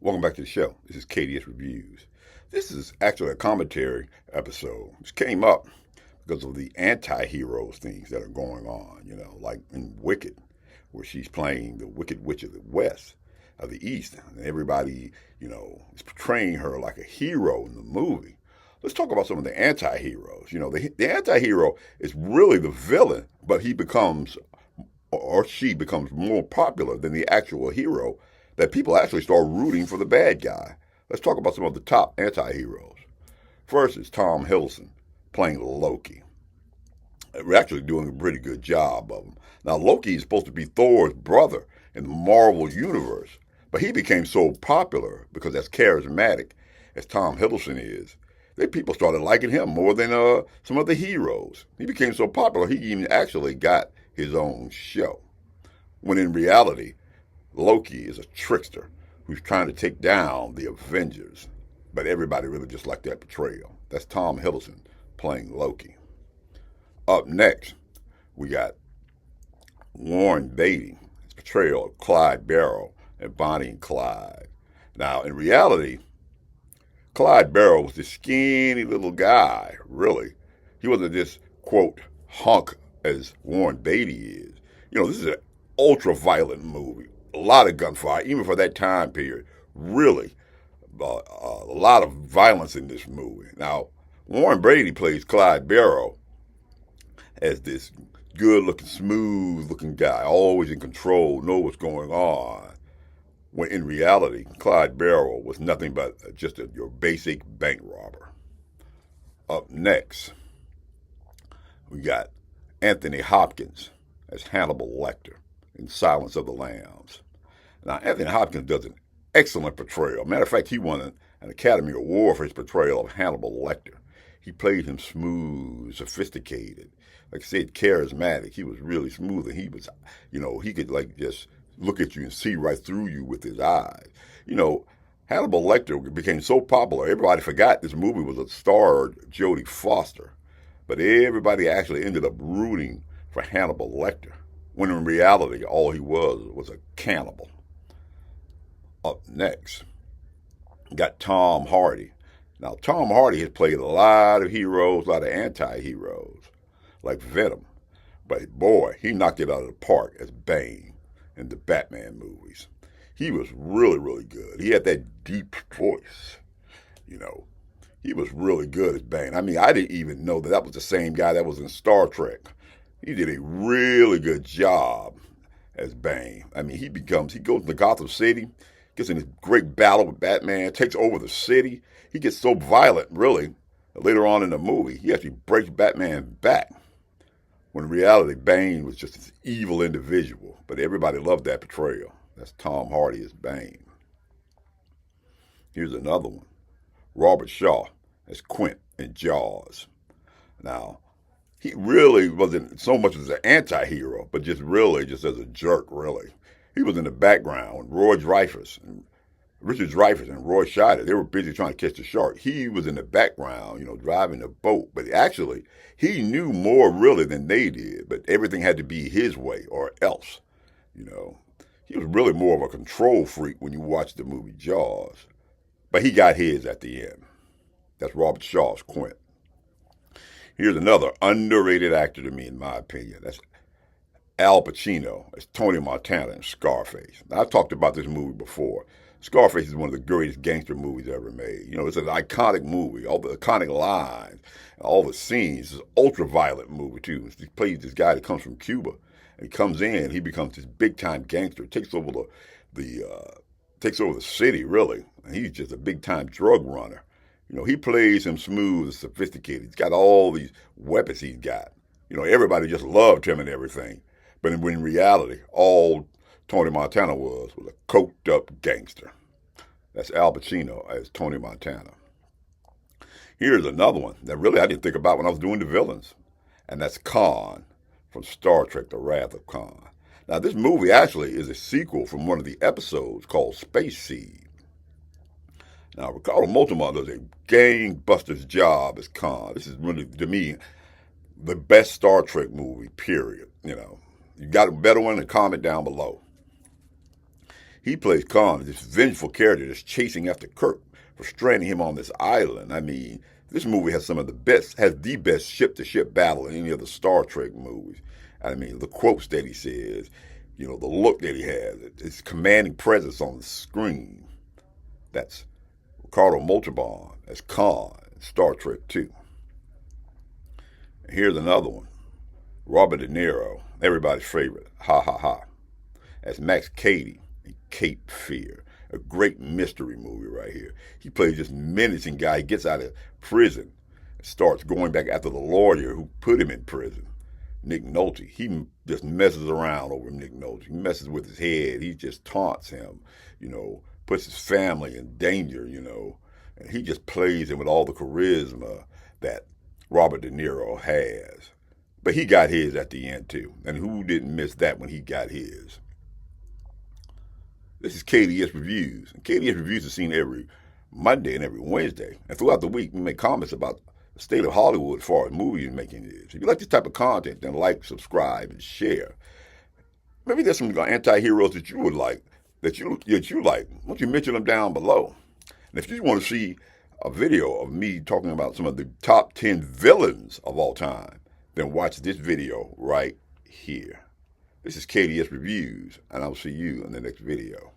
Welcome back to the show. This is KDS Reviews. This is actually a commentary episode. This came up because of the anti-heroes things that are going on, like in Wicked, where she's playing the Wicked Witch of the West, of the East, and everybody, is portraying her like a hero in the movie. Let's talk about some of the anti-heroes. The anti-hero is really the villain, but he becomes or she becomes more popular than the actual hero that people actually start rooting for the bad guy. Let's talk about some of the top anti-heroes. First is Tom Hiddleston playing Loki. We're actually doing a pretty good job of him. Now, Loki is supposed to be Thor's brother in the Marvel Universe, but he became so popular because as charismatic as Tom Hiddleston is, that people started liking him more than some of the heroes. He became so popular, he even actually got his own show. When in reality, Loki is a trickster who's trying to take down the Avengers. But everybody really just liked that portrayal. That's Tom Hiddleston playing Loki. Up next, we got Warren Beatty, his portrayal of Clyde Barrow and Bonnie and Clyde. Now, in reality, Clyde Barrow was this skinny little guy, really. He wasn't this, quote, hunk as Warren Beatty is. This is an ultra-violent movie. A lot of gunfire, even for that time period. Really, a lot of violence in this movie. Now, Warren Beatty plays Clyde Barrow as this good-looking, smooth-looking guy, always in control, know what's going on. When in reality, Clyde Barrow was nothing but just your basic bank robber. Up next, we got Anthony Hopkins as Hannibal Lecter in Silence of the Lambs. Now, Anthony Hopkins does an excellent portrayal. Matter of fact, he won an Academy Award for his portrayal of Hannibal Lecter. He played him smooth, sophisticated, like I said, charismatic. He was really smooth, and he was, he could just look at you and see right through you with his eyes. Hannibal Lecter became so popular, everybody forgot this movie was a starred Jodie Foster. But everybody actually ended up rooting for Hannibal Lecter, when in reality, all he was a cannibal. Up next, got Tom Hardy. Now, Tom Hardy has played a lot of heroes, a lot of anti-heroes, like Venom. But boy, he knocked it out of the park as Bane in the Batman movies. He was really, really good. He had that deep voice, He was really good as Bane. I mean, I didn't even know that was the same guy that was in Star Trek. He did a really good job as Bane. I mean, he goes to Gotham City, gets in this great battle with Batman, takes over the city. He gets so violent, really, later on in the movie, he actually breaks Batman back. When in reality, Bane was just this evil individual. But everybody loved that portrayal. That's Tom Hardy as Bane. Here's another one. Robert Shaw as Quint in Jaws. Now, he really wasn't so much as an anti-hero, but just as a jerk, really. He was in the background. Richard Dreyfuss and Roy Scheider, they were busy trying to catch the shark. He was in the background, driving the boat. But actually, he knew more really than they did. But everything had to be his way or else, He was really more of a control freak when you watch the movie Jaws. But he got his at the end. That's Robert Shaw's Quint. Here's another underrated actor to me, in my opinion. That's Al Pacino as Tony Montana in Scarface. Now, I've talked about this movie before. Scarface is one of the greatest gangster movies ever made. It's an iconic movie. All the iconic lines, all the scenes. It's an ultra-violent movie, too. He plays this guy that comes from Cuba. And he comes in, he becomes this big-time gangster, takes over the city, really. And he's just a big-time drug runner. He plays him smooth and sophisticated. He's got all these weapons he's got. Everybody just loved him and everything. But in reality, all Tony Montana was a coked-up gangster. That's Al Pacino as Tony Montana. Here's another one that really I didn't think about when I was doing the villains. And that's Khan from Star Trek, The Wrath of Khan. Now, this movie actually is a sequel from one of the episodes called Space Seed. Now, Ricardo Montalban does a gangbuster's job as Khan. This is really, to me, the best Star Trek movie, period. You got a better one, and comment down below. He plays Khan, this vengeful character that's chasing after Kirk for stranding him on this island. I mean, this movie has the best ship-to-ship battle in any of the Star Trek movies. I mean, the quotes that he says, you know, the look that he has, his commanding presence on the screen. That's Ricardo Montalban as Khan in Star Trek II. And here's another one. Robert De Niro, everybody's favorite, ha ha ha, as Max Cady in Cape Fear. A great mystery movie right here. He plays this menacing guy. He gets out of prison and starts going back after the lawyer who put him in prison, Nick Nolte. He just messes around over Nick Nolte. He messes with his head. He just taunts him, you know, puts his family in danger, you know. And he just plays him with all the charisma that Robert De Niro has. But he got his at the end, too. And who didn't miss that when he got his? This is KDS Reviews. And KDS Reviews is seen every Monday and every Wednesday. And throughout the week, we make comments about the state of Hollywood as far as movie making is. If you like this type of content, then like, subscribe, and share. Maybe there's some anti-heroes that you would like, that you like. Why don't you mention them down below? And if you want to see a video of me talking about some of the top 10 villains of all time, then watch this video right here. This is KDS Reviews, and I'll see you in the next video.